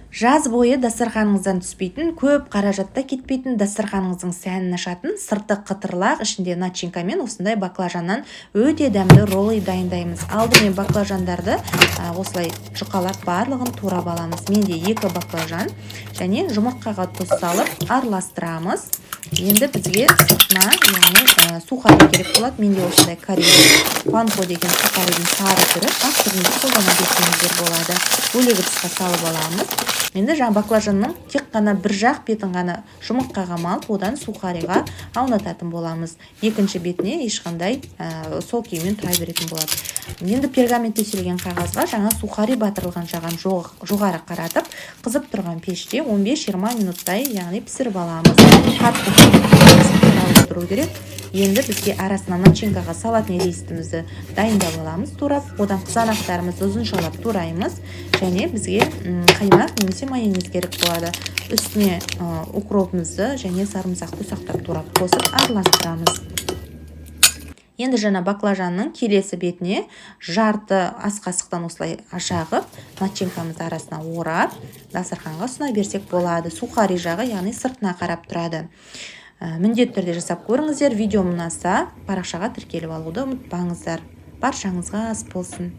Жаз бойы дастарханыңыздан түспейтін, көп қаражатта кетпейтін, дастарханыңыздың сәнін ашатын, сырты қытырлақ, ішінде начинкамен осындай баклажаннан өте дәмді роллы дайындаймыз. Алдымен баклажандарды осылай жұқалап барлығын турап аламыз. Менде 2 баклажан және жұмыртқаға тұз салып араластырамыз. Енді бізге сыртына, яғни сухари керек болады. Менде осындай корей панко деген сухаридың сары түрі, ақ түрінде қолдана кетсеңіздер болады. Бөлек ыдысқа салып аламыз. Енді жаңа баклажанның тек қана бір жақ бетін ғана жұмыртқаға малып, одан сухариға аунататын боламыз. Екінші бетіне ешқандай сол күймен тұра беретін болады. Енді пергамент төселген қағазға жаңа сухари батырылған жағын жоғары қаратып, қызып тұрған пеште 15-20 минуттай, яғни пісіріп аламыз. Қатты тұру керек. Енді бізге арасына начинкаға салатын рисімізді дайындап аламыз, турап, одан қызанақтарымызды ұзыншалап тураймыз, және бізге қаймақ немесе майонез керек болады. Үстіне укропымызды және сарымсақты ұсақтап турап қосып араластырамыз. Енді жаңа баклажанның келесі бетіне жарты ас қасықтан осылай жағып, начинкамыз арасына орап, дастарханға ұсына берсек болады. Сухари жағы, яғни сыртына қарап тұрады. Міндетті түрде жасап көріңіздер. Видео ұнаса, парақшаға тіркеліп алуды ұмытпаңыздар. Баршаңызға ас болсын.